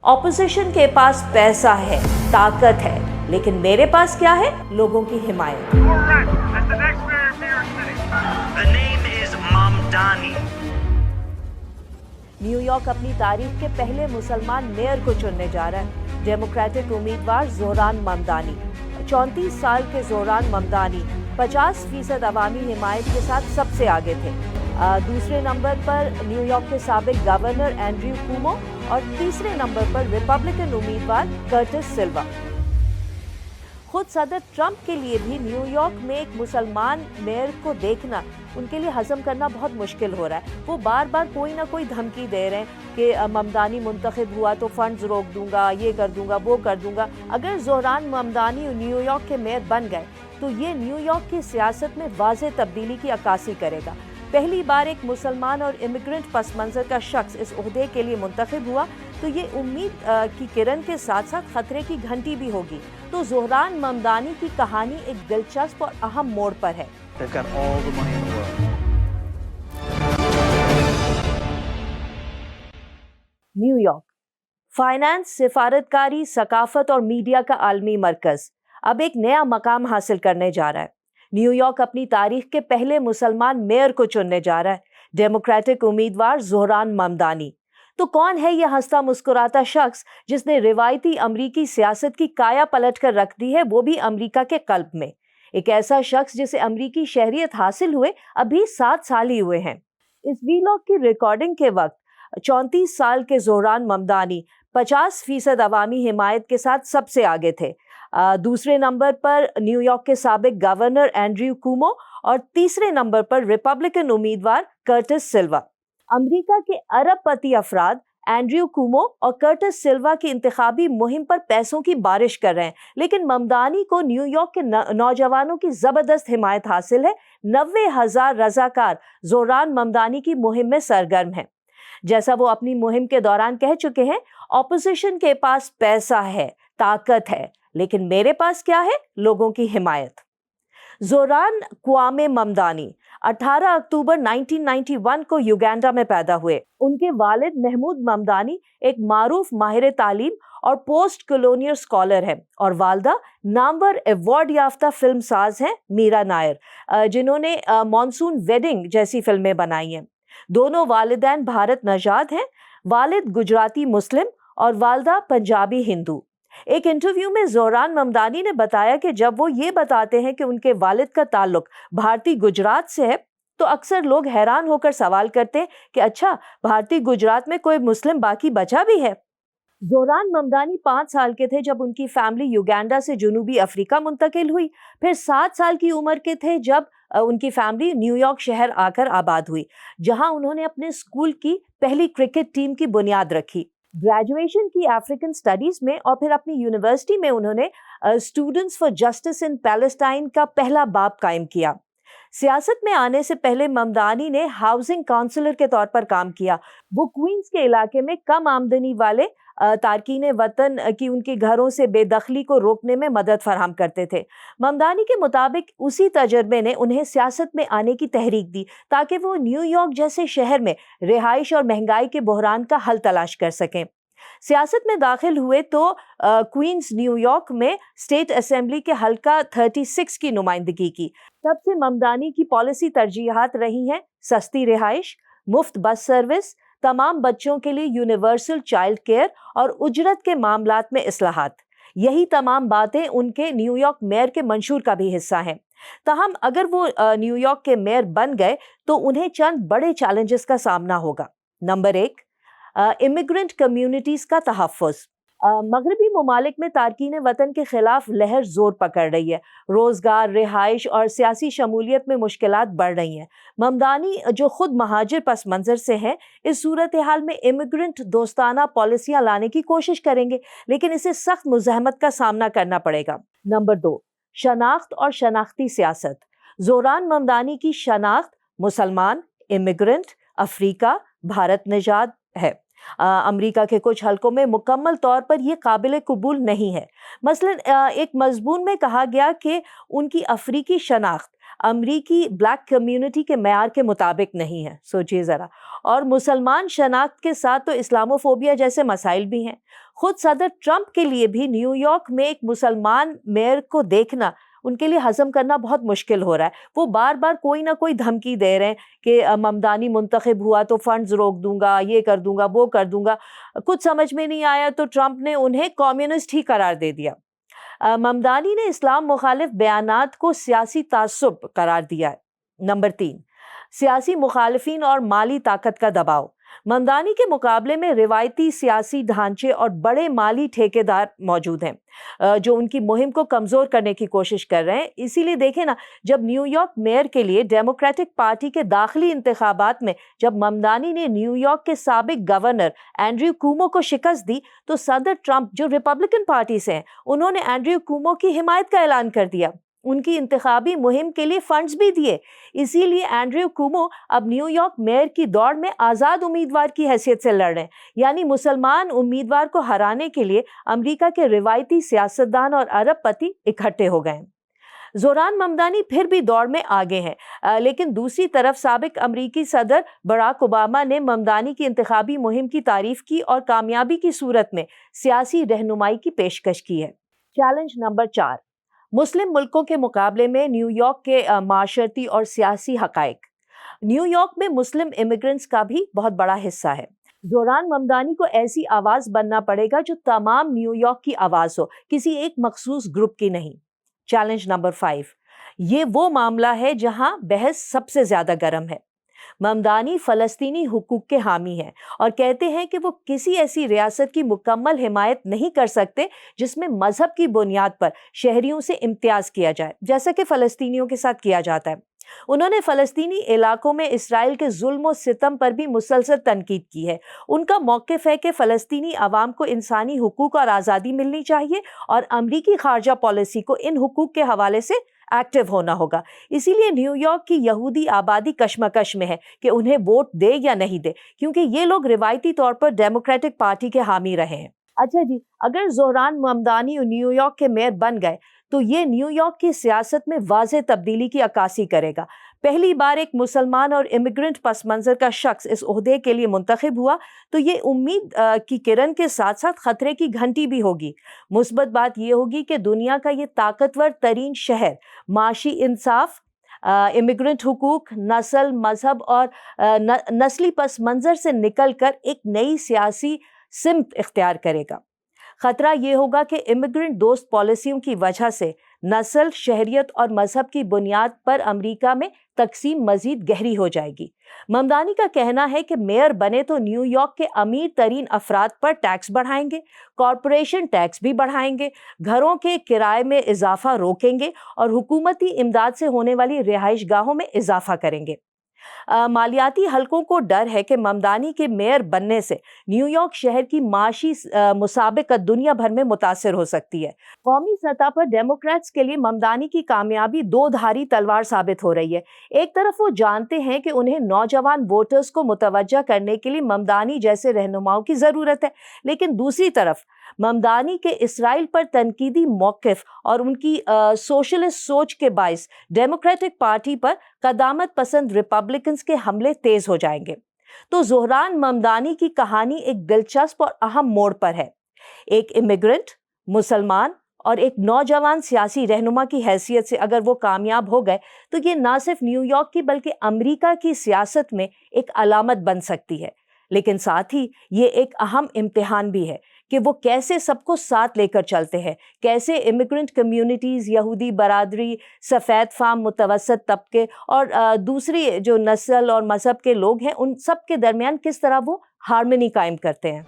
Opposition के पास पैसा है, ताकत है, लेकिन मेरे पास क्या है? लोगों की हिमायत। न्यूयॉर्क अपनी तारीख के पहले मुसलमान मेयर को चुनने जा रहा है। डेमोक्रेटिक उम्मीदवार ज़ोहरान ममदानी। 34 साल के ज़ोहरान ममदानी 50% अवामी हिमायत के साथ सबसे आगे थे। दूसरे नंबर पर न्यूयॉर्क के साबिक गवर्नर एंड्रयू कुमो और तीसरे नंबर पर रिपब्लिकन उम्मीदवार कर्टिस सिल्वा। खुद सदर ट्रंप के लिए भी न्यूयॉर्क में एक मुसलमान मेयर को देखना उनके लिए हजम करना बहुत मुश्किल हो रहा है। वो बार बार कोई ना कोई धमकी दे रहे हैं कि ममदानी मुंतखब हुआ तो फंड्स रोक दूंगा, ये कर दूंगा, वो कर दूंगा। अगर ज़ोहरान ममदानी न्यूयॉर्क के मेयर बन गए तो ये न्यूयॉर्क की सियासत में वाज़ेह तब्दीली की अक्कासी करेगा। पहली बार एक मुसलमान और इमिग्रेंट पस मंज़र का शख्स इस ओहदे के लिए मुंतखब हुआ तो ये उम्मीद की किरण के साथ साथ खतरे की घंटी भी होगी। तो ज़ोहरान ममदानी की कहानी एक दिलचस्प और अहम मोड़ पर है। न्यूयॉर्क फाइनेंस, सिफारतकारी, सकाफत और मीडिया का आलमी मरकज अब एक नया मकाम हासिल करने जा रहा है। न्यूयॉर्क अपनी तारीख के पहले मुसलमान मेयर को चुनने जा रहा है। डेमोक्रेटिक उम्मीदवार ज़ोहरान ममदानी। तो कौन है यह हंसता मुस्कुराता शख्स जिसने रिवायती अमरीकी सियासत की काया पलट कर रख दी है, वो भी अमरीका के कल्ब में। एक ऐसा शख्स जिसे अमरीकी शहरियत हासिल हुए अभी 7 साल ही हुए हैं। इस वीलॉग की रिकॉर्डिंग के वक्त 34 साल के ज़ोहरान ममदानी 50% अवामी हिमायत के साथ सबसे आगे थे। दूसरे नंबर पर न्यूयॉर्क के साबिक गवर्नर एंड्रयू कुमो और तीसरे नंबर पर रिपब्लिकन उम्मीदवार कर्टिस सिल्वा। अमेरिका के अरबपति अफराद एंड्रयू कुमो और कर्टिस सिल्वा की इंतखाबी मुहिम पर पैसों की बारिश कर रहे हैं, लेकिन ममदानी को न्यूयॉर्क के नौजवानों की जबरदस्त हिमायत हासिल है। 90,000 रजाकार ज़ोहरान ममदानी की मुहिम में सरगर्म हैं। जैसा वो अपनी मुहिम के दौरान कह चुके हैं, ऑपोजिशन के पास पैसा है, ताकत है, लेकिन मेरे पास क्या है? लोगों की हिमायत। ज़ोहरान क्वामे ममदानी 18 अक्टूबर 1991 को युगांडा में पैदा हुए। उनके वालिद महमूद ममदानी एक मारूफ माहिर तालीम और पोस्ट कॉलोनियल स्कॉलर हैं और वालदा नामवर अवार्ड याफ्ता फिल्म साज हैं मीरा नायर, जिन्होंने मॉनसून वेडिंग जैसी फिल्में बनाई हैं। दोनों वालिदैन भारत नजाद हैं। वालिद गुजराती मुस्लिम और वालदा पंजाबी हिंदू। एक इंटरव्यू में ज़ोहरान ममदानी ने बताया कि जब वो ये बताते हैं कि उनके वालिद का ताल्लुक भारतीय गुजरात से है तो अक्सर लोग हैरान होकर सवाल करते हैं कि अच्छा, भारतीय गुजरात में कोई मुस्लिम बाकी बचा भी है। ज़ोहरान ममदानी 5 साल के थे जब उनकी फैमिली युगांडा से जनूबी अफ्रीका मुंतकिल हुई। फिर 7 साल की उम्र के थे जब उनकी फैमिली न्यूयॉर्क शहर आकर आबाद हुई, जहां उन्होंने अपने स्कूल की पहली क्रिकेट टीम की बुनियाद रखी। ग्रेजुएशन की अफ्रीकन स्टडीज में और फिर अपनी यूनिवर्सिटी में उन्होंने students for justice in Palestine का पहला बाब कायम किया। सियासत में आने से पहले ममदानी ने हाउसिंग काउंसलर के तौर पर काम किया। वो क्वींस के इलाके में कम आमदनी वाले तारकीन वतन की उनके घरों से बेदखली को रोकने में मदद फराहम करते थे। ममदानी के मुताबिक उसी तजर्बे ने उन्हें सियासत में आने की तहरीक दी ताकि वो न्यूयॉर्क जैसे शहर में रिहाइश और महंगाई के बहरान का हल तलाश कर सकें। सियासत में दाखिल हुए तो क्वींस न्यूयॉर्क में स्टेट असेंबली के हल्का 36 की नुमाइंदगी की। तब से ममदानी की पॉलिसी तरजीहात रही हैं सस्ती रिहाइश, मुफ्त बस सर्विस, तमाम बच्चों के लिए यूनिवर्सल चाइल्ड केयर और उजरत के मामलात में इस्लाहात। यही तमाम बातें उनके न्यूयॉर्क मेयर के मंशूर का भी हिस्सा हैं। ताहम अगर वो न्यूयॉर्क के मेयर बन गए तो उन्हें चंद बड़े चैलेंजेस का सामना होगा। नंबर 1, इमिग्रेंट कम्युनिटीज़ का तहफ़्फ़ुज़। मगरबी ममालिक में तारकीन वतन के खिलाफ लहर जोर पकड़ रही है। रोज़गार, रिहाइश और सियासी शमूलियत में मुश्किलात बढ़ रही हैं। ममदानी जो खुद महाजिर पस मंज़र से हैं, इस सूरत हाल में इमिग्रेंट दोस्ताना पॉलिसियाँ लाने की कोशिश करेंगे, लेकिन इसे सख्त मुज़ाहमत का सामना करना पड़ेगा। नंबर 2, शनाख्त और शनाख्ती सियासत। ज़ोहरान ममदानी की शनाख्त मुसलमान, इमिग्रेंट, अफ्रीका, भारत निजात है। अमेरिका के कुछ हलकों में मुकम्मल तौर पर यह काबिल कबूल नहीं है। मसलन एक मज़मून में कहा गया कि उनकी अफ्रीकी शनाख्त امریکی بلیک کمیونٹی کے معیار کے مطابق نہیں ہے، سوچیے ذرا، اور مسلمان شناخت کے ساتھ تو اسلاموفوبیا جیسے مسائل بھی ہیں۔ خود صدر ٹرمپ کے لیے بھی نیو یارک میں ایک مسلمان میئر کو دیکھنا ان کے لیے ہضم کرنا بہت مشکل ہو رہا ہے۔ وہ بار بار کوئی نہ کوئی دھمکی دے رہے ہیں کہ ممدانی منتخب ہوا تو فنڈز روک دوں گا، یہ کر دوں گا، وہ کر دوں گا۔ کچھ سمجھ میں نہیں آیا تو ٹرمپ نے انہیں کمیونسٹ ہی قرار دے دیا۔ ممدانی نے اسلام مخالف بیانات کو سیاسی تعصب قرار دیا ہے۔ نمبر 3، سیاسی مخالفین اور مالی طاقت کا دباؤ۔ ممدانی کے مقابلے میں روایتی سیاسی ڈھانچے اور بڑے مالی ٹھیکیدار موجود ہیں جو ان کی مہم کو کمزور کرنے کی کوشش کر رہے ہیں۔ اسی لیے دیکھیں نا، جب نیو یارک میئر کے لیے ڈیموکریٹک پارٹی کے داخلی انتخابات میں جب ممدانی نے نیو یارک کے سابق گورنر اینڈریو کومو کو شکست دی تو صدر ٹرمپ جو ریپبلکن پارٹی سے ہیں انہوں نے اینڈریو کومو کی حمایت کا اعلان کر دیا، ان کی انتخابی مہم کے لیے فنڈز بھی دیے۔ اسی لیے اینڈریو کومو اب نیو یارک میئر کی دوڑ میں آزاد امیدوار کی حیثیت سے لڑ رہے ہیں، یعنی مسلمان امیدوار کو ہرانے کے لیے امریکہ کے روایتی سیاستدان اور ارب پتی اکٹھے ہو گئے ہیں۔ زوران ممدانی پھر بھی دوڑ میں آگے ہیں، لیکن دوسری طرف سابق امریکی صدر براک اوباما نے ممدانی کی انتخابی مہم کی تعریف کی اور کامیابی کی صورت میں سیاسی رہنمائی کی پیشکش کی ہے۔ چیلنج نمبر 4، مسلم ملکوں کے مقابلے میں نیو یارک کے معاشرتی اور سیاسی حقائق۔ نیو یارک میں مسلم امیگرنٹس کا بھی بہت بڑا حصہ ہے۔ زوران ممدانی کو ایسی آواز بننا پڑے گا جو تمام نیو یارک کی آواز ہو، کسی ایک مخصوص گروپ کی نہیں۔ چیلنج نمبر 5، یہ وہ معاملہ ہے جہاں بحث سب سے زیادہ گرم ہے۔ ممدانی فلسطینی حقوق کے حامی ہیں اور کہتے ہیں کہ وہ کسی ایسی ریاست کی مکمل حمایت نہیں کر سکتے جس میں مذہب کی بنیاد پر شہریوں سے امتیاز کیا جائے، جیسا کہ فلسطینیوں کے ساتھ کیا جاتا ہے۔ انہوں نے فلسطینی علاقوں میں اسرائیل کے ظلم و ستم پر بھی مسلسل تنقید کی ہے۔ ان کا موقف ہے کہ فلسطینی عوام کو انسانی حقوق اور آزادی ملنی چاہیے اور امریکی خارجہ پالیسی کو ان حقوق کے حوالے سے ایکٹیو ہونا ہوگا۔ اسی لیے نیو یارک کی یہودی آبادی کشمکش میں ہے کہ انہیں ووٹ دے یا نہیں دے، کیونکہ یہ لوگ روایتی طور پر ڈیموکریٹک پارٹی کے حامی رہے ہیں۔ اچھا جی، اگر زہران ممدانی نیو یارک کے میئر بن گئے تو یہ نیو یارک کی سیاست میں واضح تبدیلی کی عکاسی کرے گا۔ پہلی بار ایک مسلمان اور امیگرنٹ پس منظر کا شخص اس عہدے کے لیے منتخب ہوا تو یہ امید کی کرن کے ساتھ ساتھ خطرے کی گھنٹی بھی ہوگی۔ مثبت بات یہ ہوگی کہ دنیا کا یہ طاقتور ترین شہر معاشی انصاف، امیگرنٹ حقوق، نسل، مذہب اور نسلی پس منظر سے نکل کر ایک نئی سیاسی سمت اختیار کرے گا۔ خطرہ یہ ہوگا کہ امیگرنٹ دوست پالیسیوں کی وجہ سے نسل، شہریت اور مذہب کی بنیاد پر امریکہ میں تقسیم مزید گہری ہو جائے گی۔ ممدانی کا کہنا ہے کہ میئر بنے تو نیو یارک کے امیر ترین افراد پر ٹیکس بڑھائیں گے، کارپوریشن ٹیکس بھی بڑھائیں گے، گھروں کے کرائے میں اضافہ روکیں گے اور حکومتی امداد سے ہونے والی رہائش گاہوں میں اضافہ کریں گے۔ مالیاتی حلقوں کو ڈر ہے کہ ممدانی کے میئر بننے سے نیو یارک شہر کی معاشی مسابقت دنیا بھر میں متاثر ہو سکتی ہے۔ قومی سطح پر ڈیموکریٹس کے لیے ممدانی کی کامیابی دو دھاری تلوار ثابت ہو رہی ہے۔ ایک طرف وہ جانتے ہیں کہ انہیں نوجوان ووٹرز کو متوجہ کرنے کے لیے ممدانی جیسے رہنماؤں کی ضرورت ہے، لیکن دوسری طرف ممدانی کے اسرائیل پر تنقیدی موقف اور ان کی سوشلسٹ سوچ کے باعث ڈیموکریٹک پارٹی پر قدامت پسند ریپبلکنز کے حملے تیز ہو جائیں گے۔ تو زہران ممدانی کی کہانی ایک دلچسپ اور اہم موڑ پر ہے۔ ایک امیگرنٹ، مسلمان اور ایک نوجوان سیاسی رہنما کی حیثیت سے اگر وہ کامیاب ہو گئے تو یہ نہ صرف نیو یارک کی بلکہ امریکہ کی سیاست میں ایک علامت بن سکتی ہے، لیکن ساتھ ہی یہ ایک اہم امتحان بھی ہے کہ وہ کیسے سب کو ساتھ لے کر چلتے ہیں، کیسے امیگرنٹ کمیونٹیز، یہودی برادری، سفید فام متوسط طبقے اور دوسری جو نسل اور مذہب کے لوگ ہیں ان سب کے درمیان کس طرح وہ ہارمنی قائم کرتے ہیں۔